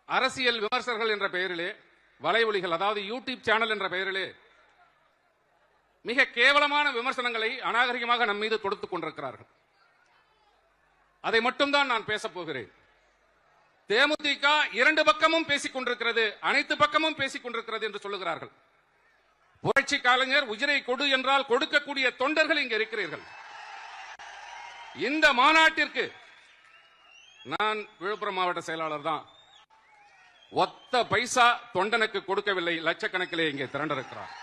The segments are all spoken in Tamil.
அரசியல் விமர்சகர்கள் என்ற பெயரிலே, வலைவொலிகள் அதாவது யூடியூப் சேனல் என்ற பெயரிலே மிக கேவலமான விமர்சனங்களை அநாகரிகமாக நம் மீது தொடுத்துக் கொண்டிருக்கிறார்கள். அதை மட்டும்தான் நான் பேசப் போகிறேன். தேமுதிக இரண்டு பக்கமும் பேசிக் கொண்டிருக்கிறது, அனைத்து பக்கமும் பேசிக் கொண்டிருக்கிறது என்று சொல்லுகிறார்கள். புரட்சி கலைஞர் உயிரை கொடு என்றால் கொடுக்கக்கூடிய தொண்டர்கள் இங்கே இருக்கிறீர்கள். இந்த மாநாட்டிற்கு நான் விழுப்புரம் மாவட்ட செயலாளர் தான். ஒத்த பைசா தொண்டனுக்கு கொடுக்கவில்லை. லட்சக்கணக்கிலே இங்கே திரண்டிருக்கிறார்.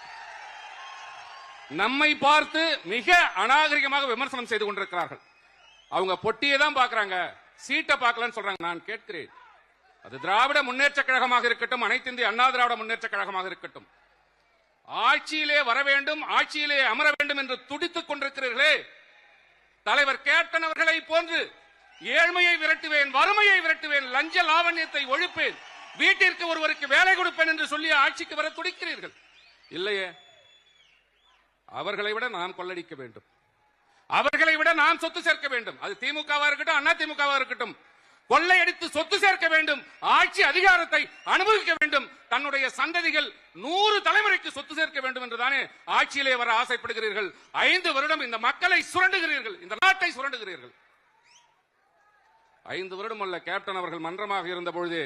நம்மை பார்த்து மிக அநாகரிகமாக விமர்சனம் செய்து கொண்டிருக்கிறார்கள். அவங்க பொட்டியை தான் பார்க்கறாங்க, சீட்டை பார்க்கலன்னு சொல்றாங்க. நான் கேட்கிறேன், அது திராவிட முன்னேற்ற கழகமாக இருக்கட்டும், அனைத்து இந்திய அண்ணா திராவிட முன்னேற்ற கழகமாக இருக்கட்டும், ஆட்சியிலே வர வேண்டும், ஆட்சியிலே அமர வேண்டும் என்று துடித்துக் கொண்டிருக்கிறீர்களே, தலைவர் கேப்டன் அவர்களை போன்று ஏழ்மையை விரட்டுவேன், வறுமையை விரட்டுவேன், லஞ்ச லாவண்யத்தை ஒழிப்பேன், வீட்டிற்கு ஒருவருக்கு வேலை கொடுப்பேன் என்று சொல்லி ஆட்சிக்கு வர துடிக்கிறீர்கள். இல்லையே, அவர்களை விட நாம் கொள்ளடிக்க வேண்டும், அவர்களை விட நாம் சொத்து சேர்க்க வேண்டும். அது திமுகவா இருக்கட்டும், அண்ணா திமுகவா இருக்கட்டும், கொள்ளையடித்து சொத்து சேர்க்க வேண்டும், ஆட்சி அதிகாரத்தை அனுபவிக்க வேண்டும், தன்னுடைய சந்ததிகள் 100 தலைமுறைக்கு சொத்து சேர்க்க வேண்டும் என்றுதானே ஆட்சியிலே வர ஆசைப்படுகிறீர்கள். 5 வருடம் இந்த மக்களை சுரண்டுகிறீர்கள், இந்த நாட்டை சுரண்டுகிறீர்கள். 5 வருடம் அல்ல, கேப்டன் அவர்கள் மன்றமாக இருந்த பொழுது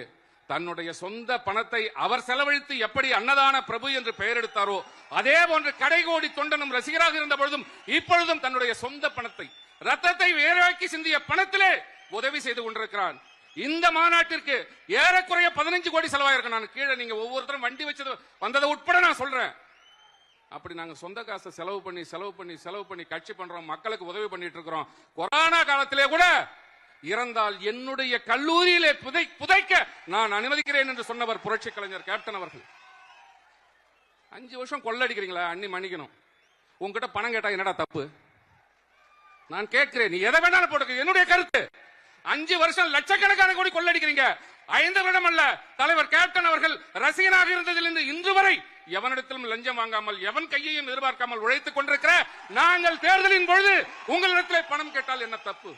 தன்னுடைய சொந்த பணத்தை அவர் செலவழித்து எப்படி அன்னதான பிரபு என்று பெயர் எடுத்தாரோ அதே போன்று கடைகோடி தொண்டனும் ரசிகராக இருந்த பொழுதும் இப்பொழுதும் தன்னுடைய சொந்த பணத்தை, ரத்தத்தை வேறாக்கி சிந்திய பணத்திலே உதவி செய்து கொண்டிருக்கிறான். இந்த மாநாட்டிற்கு ஏறக்குறைய 15 கோடி செலவாயிருக்கும். நான் கீழே நீங்க ஒவ்வொருத்தரும் வண்டி வச்சது வந்ததை உட்பட நான் சொல்றேன். அப்படி நாங்க சொந்த காசை செலவு பண்ணி கட்சி பண்றோம், மக்களுக்கு உதவி பண்ணிட்டு இருக்கிறோம். கொரோனா காலத்திலே கூட இறந்தால் என்னுடைய கல்லூரியிலே புதைக்க நான் அனுமதிக்கிறேன் என்று சொன்னவர் புரட்சி கலைஞர் கேப்டன் அவர்கள். 5 வருஷம் கொள்ளடிக்கிறீங்களா? அண்ணி மன்னிக்கணும், உங்ககிட்ட பணம் கேட்டா என்னடா தப்பு? நான் கேட்கிறேன், நீ எதை வேணாலும் போட்டுக்க, என்னுடைய கருத்து. 5 வருஷம் லட்சக்கணக்கான கோடி கொள்ளடிக்கிறீங்க. 5 வருடம் அல்ல, தலைவர் கேப்டன் அவர்கள் ரசிகனாக இருந்ததிலிருந்து இன்று வரை எவனிடத்திலும் லஞ்சம் வாங்காமல், எவன் கையையும் எதிர்பார்க்காமல் உழைத்துக் கொண்டிருக்கிற நாங்கள் தேர்தலின் பொழுது உங்களிடத்தில் பணம் கேட்டால் என்ன தப்பு?